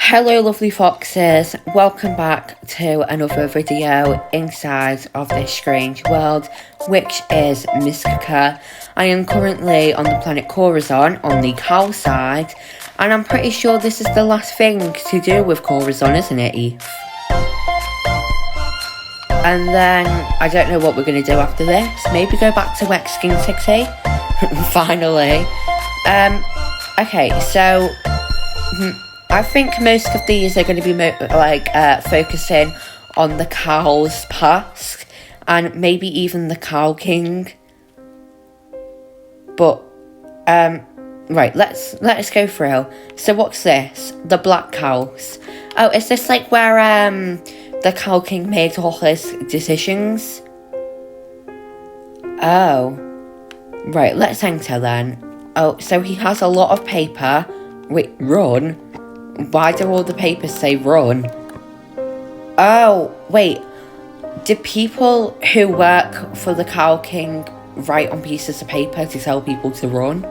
Hello lovely foxes, welcome back to another video inside of this strange world, which is Mystica. I am currently on the planet Corazon, on the cow side, and I'm pretty sure this is the last thing to do with Corazon, isn't it, Eef? And then, I don't know what we're going to do after this, maybe go back to Wxdding City, finally. Okay, so I think most of these are going to be focusing on the cow's past and maybe even the Cow King. But right, let's go through. So what's this? The Black House. Oh, is this like where the Cow King made all his decisions? Oh, right. Let's enter then. Oh, so he has a lot of paper. Wait, run? Why do all the papers say run? Oh, wait. Do people who work for the Cow King write on pieces of paper to tell people to run?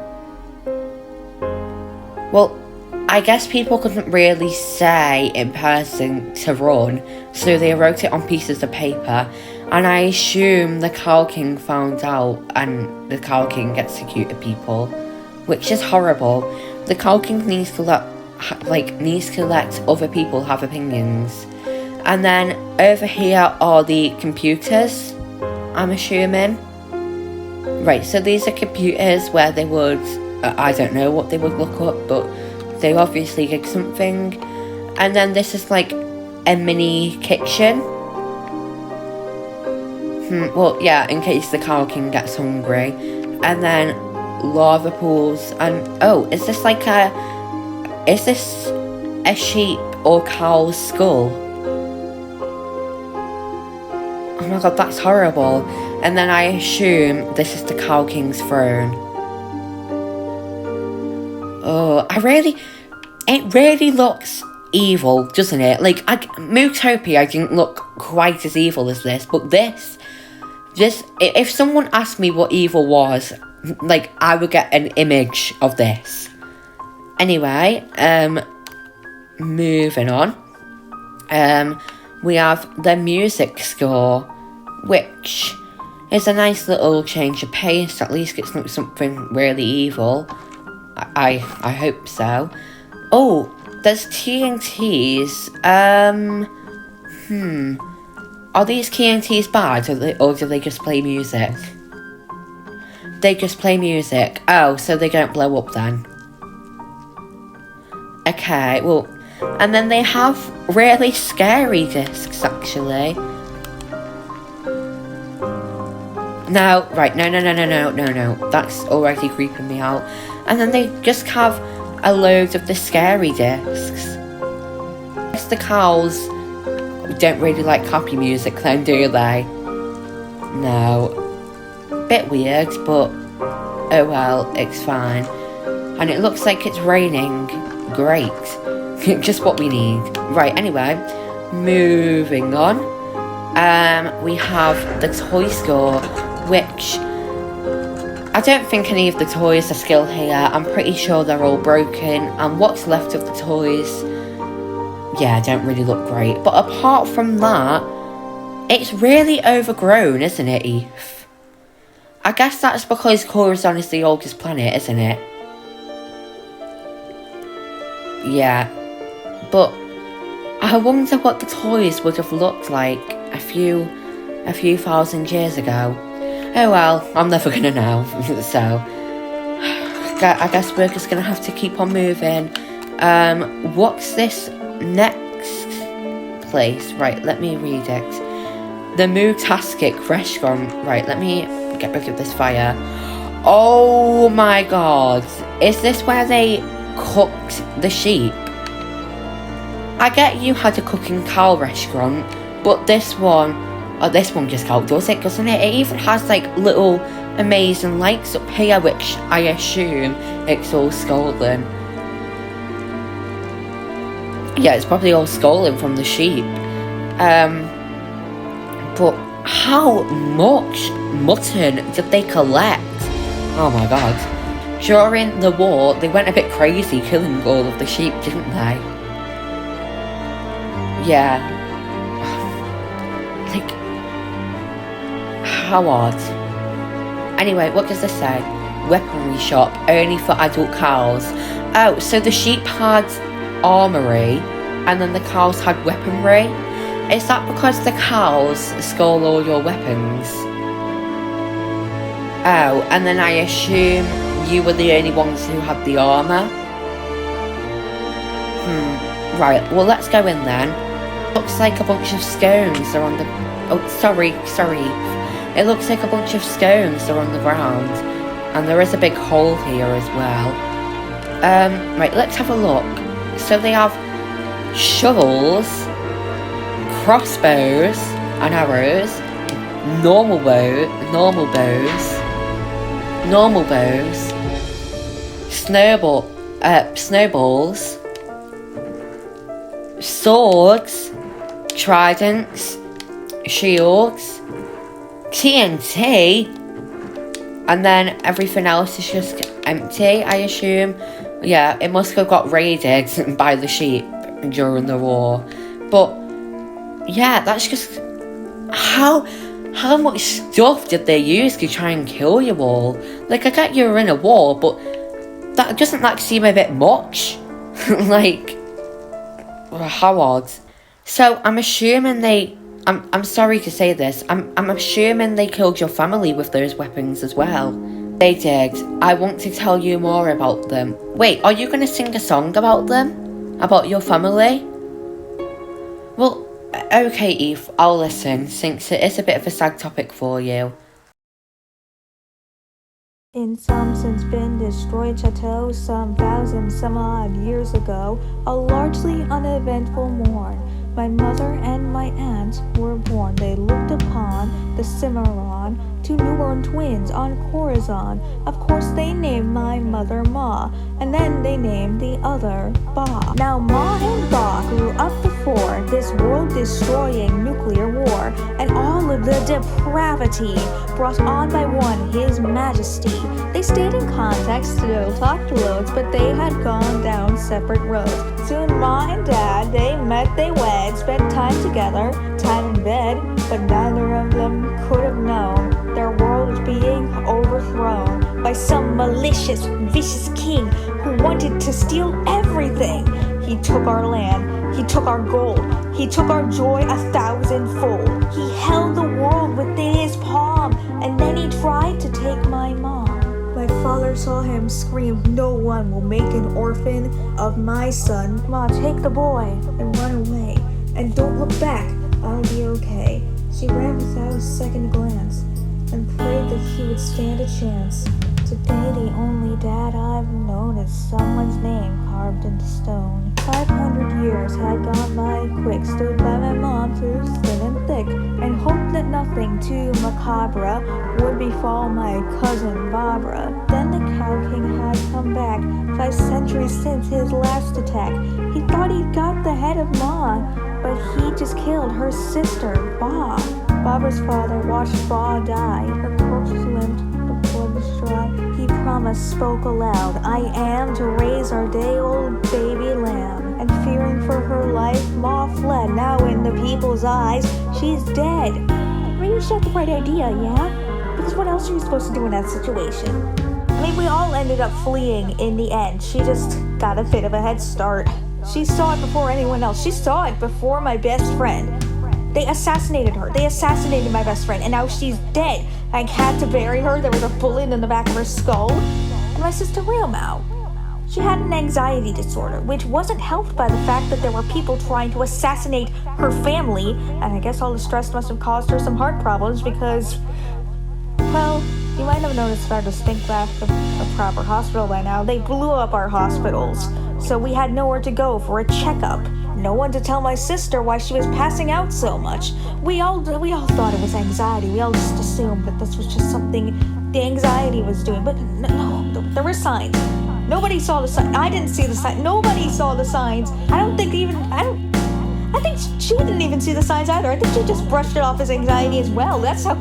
Well, I guess people couldn't really say in person to run, so they wrote it on pieces of paper, and I assume the Cow King found out and the Cow King executed people, which is horrible. The Cow King needs to let other people have opinions. And then over here are the computers, I'm assuming. Right, so these are computers where they would, I don't know what they would look up, but they obviously did something. And then this is like a mini kitchen. Well, yeah, in case the Cow King gets hungry. And then lava pools, and oh, is this a sheep or cow's skull? Oh my god, that's horrible. And then I assume this is the Cow King's throne. Oh, it really looks evil, doesn't it? Like, Mootopia didn't look quite as evil as this, but this, if someone asked me what evil was, like, I would get an image of this. Anyway, moving on. We have the music score, which is a nice little change of pace. At least it's not something really evil. I hope so. Oh, there's TNTs. Are these TNTs bad, or do they just play music? They just play music. Oh, so they don't blow up then. Okay, well, and then they have really scary discs, actually. No, right, no, that's already creeping me out. And then they just have a load of the scary discs. I guess the cows don't really like happy music then, do they? No. Bit weird, but oh well, it's fine. And it looks like it's raining. Great. Just what we need. Right, anyway, moving on. We have the toy store, which I don't think any of the toys are still here. I'm pretty sure they're all broken, and what's left of the toys, yeah, don't really look great. But apart from that, it's really overgrown, isn't it, Eef? I guess that's because Corazon is the oldest planet, isn't it? Yeah. But I wonder what the toys would have looked like a few thousand years ago. Oh well, I'm never gonna know. So I guess we're just gonna have to keep on moving. What's this next place? Right, let me read it. The Mutastic Restaurant. Right, let me get rid of this fire. Oh my god. Is this where they cooked the sheep? I get you had a cooking cow restaurant, but this one just outdoes it, doesn't it? It even has like little amazing lights up here, which I assume it's all stolen. Yeah, it's probably all stolen from the sheep. But how much mutton did they collect? Oh my god. During the war, they went a bit crazy killing all of the sheep, didn't they? Yeah. Like, how odd. Anyway, what does this say? Weaponry shop, only for adult cows. Oh, so the sheep had armory, and then the cows had weaponry? Is that because the cows stole all your weapons? Oh, and then I assume you were the only ones who had the armour? Right, well let's go in then. Looks like a bunch of scones are on the... Oh, sorry. It looks like a bunch of scones are on the ground. And there is a big hole here as well. Right, let's have a look. So they have shovels, crossbows and arrows, normal bows, snowballs, swords, tridents, shields, TNT, and then everything else is just empty, I assume. Yeah, it must have got raided by the sheep during the war. But yeah, that's just how much stuff did they use to try and kill you all? Like, I get you were in a war, but that doesn't that seem a bit much? Like, how odd. So I'm assuming I'm sorry to say this, I'm assuming they killed your family with those weapons as well. They did. I want to tell you more about them. Wait, are you going to sing a song about them? About your family? Well, okay, Eve, I'll listen, since it is a bit of a sad topic for you. In some since been destroyed chateau some some odd years ago, a largely uneventful morn, my mother and my aunt were born. They looked upon the Cimarron, two newborn twins on Corazon. Of course they named my mother Ma, and then they named the other Ba. Now Ma and Ba grew up before this world-destroying nuclear war, and all of the depravity brought on by one, His Majesty. They stayed in contact, still talked loads, but they had gone down separate roads. Soon Ma and Dad, they met, they wed, spent time together, time in bed, but neither of them could have known their world was being overthrown by some malicious, vicious king who wanted to steal everything. He took our land, he took our gold, he took our joy 1,000-fold. He held the world within his palm, and then he tried to take my mom. My father saw him scream, "No one will make an orphan of my son. Ma, take the boy and run away, and don't look back, I'll be okay." She ran without a second glance, and prayed that he would stand a chance. Today the only dad I've known is someone's name carved into stone. 500 years had gone by quick, stood by my mom through thin and thick, and hoped that nothing too macabre would befall my cousin Barbara. Then the Cow King had come back, 5 centuries since his last attack. He thought he'd got the head of Ma, but he just killed her sister, Ba. Barbara's father watched Ba die. Her corpse limped, the blood was dry. He promised, spoke aloud, "I am to raise our day-old baby lamb." And fearing for her life, Ma fled. Now in the people's eyes, she's dead. Maybe she had the right idea, yeah? Because what else are you supposed to do in that situation? I mean, we all ended up fleeing in the end. She just got a bit of a head start. She saw it before anyone else. She saw it before my best friend. They assassinated her. They assassinated my best friend, and now she's dead. I had to bury her. There was a bullet in the back of her skull. And my sister Realmau, she had an anxiety disorder, which wasn't helped by the fact that there were people trying to assassinate her family, and I guess all the stress must have caused her some heart problems because, well, you might have noticed our distinct lack of a proper hospital by now. They blew up our hospitals, so we had nowhere to go for a checkup. No one to tell my sister why she was passing out so much. We all thought it was anxiety. We all just assumed that this was just something the anxiety was doing. But no, there were signs. Nobody saw the signs. I didn't see the signs. Nobody saw the signs. I think she didn't even see the signs either. I think she just brushed it off as anxiety as well. That's how.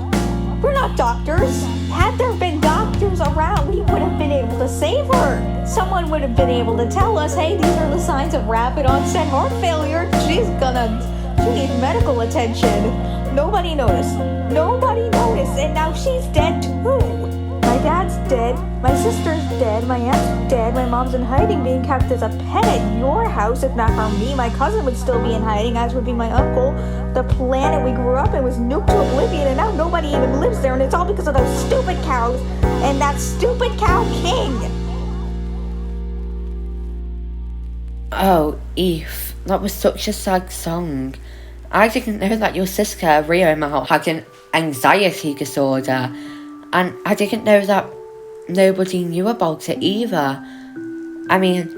We're not doctors. Had there been doctors around, we would have been able to save her. Someone would have been able to tell us, hey, these are the signs of rapid onset heart failure. She's gonna She needs medical attention. Nobody noticed. Nobody noticed, and now she's dead too. My dad's dead, my sister's dead, my aunt's dead, my mom's in hiding being kept as a pet at your house. If not for me, my cousin would still be in hiding, as would be my uncle. The planet we grew up in was nuked to oblivion, and now nobody even lives there, and it's all because of those stupid cows and that stupid cow king. Oh, Eve, that was such a sad song. I didn't know that your sister, Rio, had an anxiety disorder. And I didn't know that nobody knew about it either. I mean,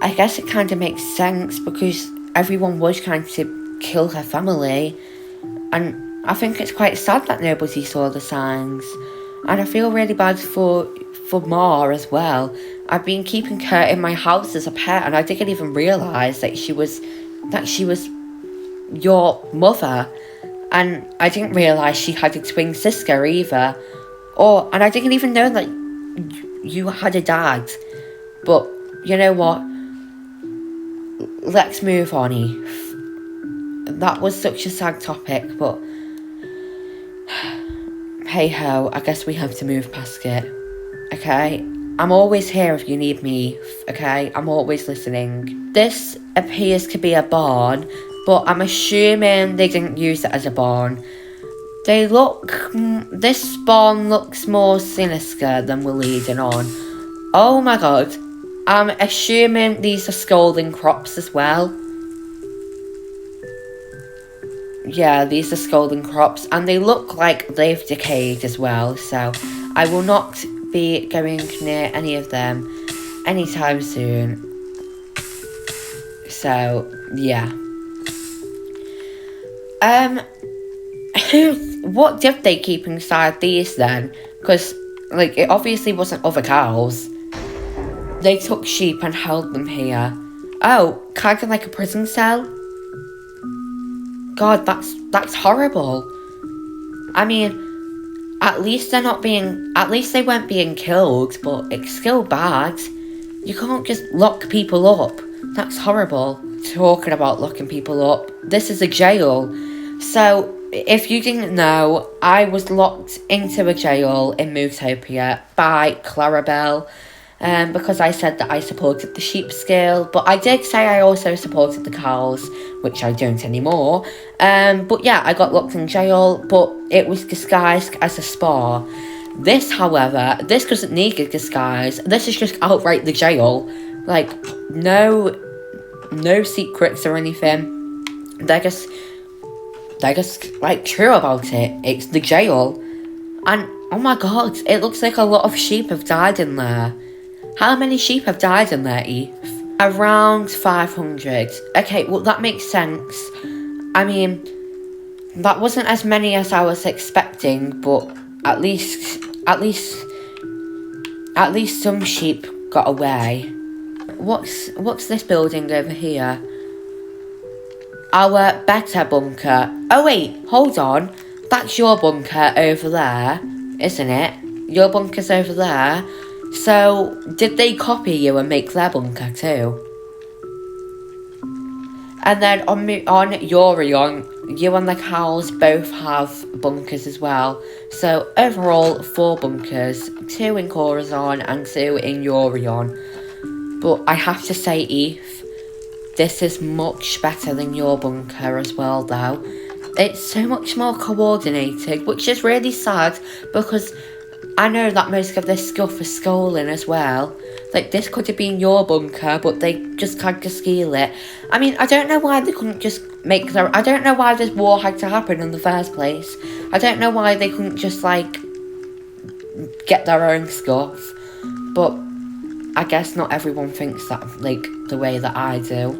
I guess it kind of makes sense because everyone was trying to kill her family. And I think it's quite sad that nobody saw the signs. And I feel really bad for Ma as well. I've been keeping her in my house as a pet, and I didn't even realise that she was your mother. And I didn't realise she had a twin sister either. And I didn't even know that you had a dad. But, you know what? Let's move on, Eve. That was such a sad topic, but hey ho, I guess we have to move past it. Okay? I'm always here if you need me, Eve. Okay? I'm always listening. This appears to be a barn, but I'm assuming they didn't use it as a barn. This barn looks more sinister than we're leading on. Oh my god. I'm assuming these are scalding crops as well. Yeah, these are scalding crops, and they look like they've decayed as well, so I will not be going near any of them anytime soon. So, yeah. What did they keep inside these then? Because, it obviously wasn't other cows. They took sheep and held them here. Oh, kind of like a prison cell? God, that's horrible. I mean, at least they weren't being killed, but it's still bad. You can't just lock people up. That's horrible. Talking about locking people up, this is a jail. So, if you didn't know, I was locked into a jail in Mootopia by Clarabelle, because I said that I supported the sheep scale, but I did say I also supported the cows, which I don't anymore. But yeah, I got locked in jail, but it was disguised as a spa. This, however, this doesn't need a disguise. This is just outright the jail. No secrets or anything. They're just true about it. It's the jail. And oh my god, it looks like a lot of sheep have died in there. How many sheep have died in there, Eve? Around 500. Okay, well that makes sense. I mean, that wasn't as many as I was expecting, but at least some sheep got away. What's this building over here? Our better bunker. Oh wait, hold on. That's your bunker over there, isn't it? Your bunker's over there. So, did they copy you and make their bunker too? And then on Yorion, you and the cows both have bunkers as well. So, overall, 4 bunkers. 2 in Corazon and 2 in Yorion. But I have to say, Eve, this is much better than your bunker as well, though. It's so much more coordinated, which is really sad, because I know that most of this stuff is stolen as well. This could have been your bunker, but they just can't just steal it. I mean, I don't know why they couldn't just I don't know why this war had to happen in the first place. I don't know why they couldn't just, get their own stuff. But I guess not everyone thinks that, the way that I do.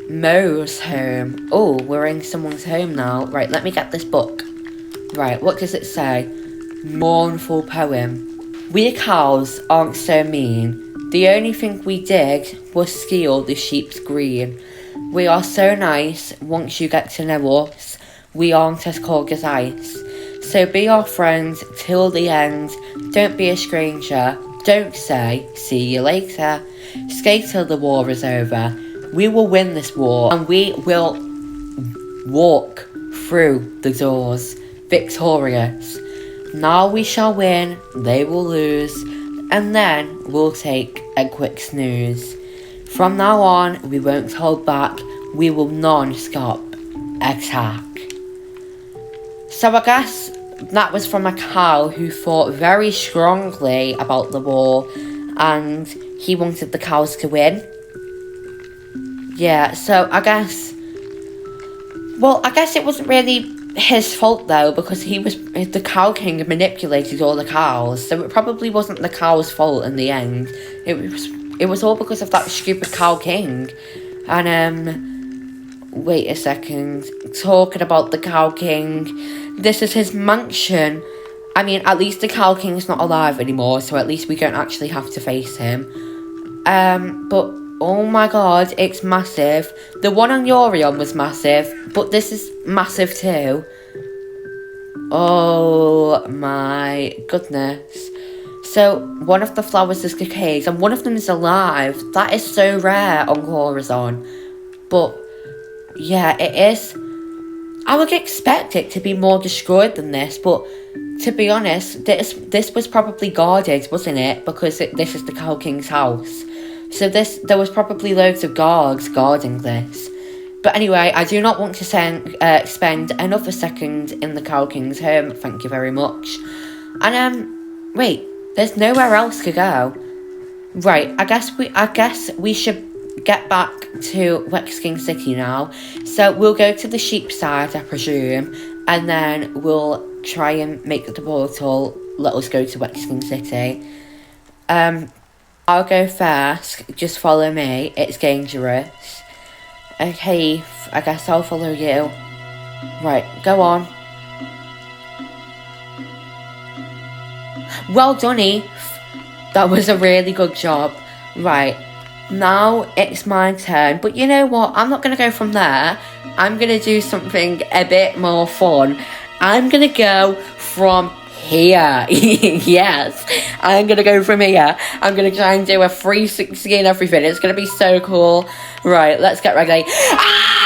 Mo's home. Oh, we're in someone's home now. Right, let me get this book. Right, what does it say? Mournful poem. We cows aren't so mean. The only thing we did was steal the sheep's green. We are so nice once you get to know us. We aren't as cold as ice. So be our friend till the end. Don't be a stranger. Don't say, see you later. Stay till the war is over. We will win this war, and we will walk through the doors victorious. Now we shall win, they will lose, and then we'll take a quick snooze. From now on, we won't hold back, we will non-stop attack. So I guess that was from a cow who thought very strongly about the war, and he wanted the cows to win. Yeah, so I guess it wasn't really his fault though, because the Cow King manipulated all the cows, so it probably wasn't the cows' fault in the end. It was all because of that stupid Cow King. And wait a second, talking about the Cow King, this is his mansion. I mean, at least the Cow King's not alive anymore, so at least we don't actually have to face him. But oh my god, it's massive. The one on Yorion was massive, but this is massive too. Oh my goodness. So, one of the flowers is decayed, and one of them is alive. That is so rare on Corazon. But, yeah, it is. I would expect it to be more destroyed than this, but to be honest, this was probably guarded, wasn't it? Because this is the Cow King's house. So there was probably loads of guards guarding this. But anyway, I do not want to spend another second in the Cow King's home, thank you very much. And wait, there's nowhere else to go. Right, I guess we should get back to Wxdding City now. So we'll go to the sheep side, I presume, and then we'll try and make the portal let us go to Wxdding City. I'll go first, just follow me, it's dangerous. Okay, I guess I'll follow you. Right, go on. Well done, Eef. That was a really good job. Right, now it's my turn. But you know what? I'm not going to go from there. I'm going to do something a bit more fun. I'm going to go from here. Yes, I'm going to go from here. I'm going to try and do a 360 and everything. It's going to be so cool. Right, let's get ready. Ah!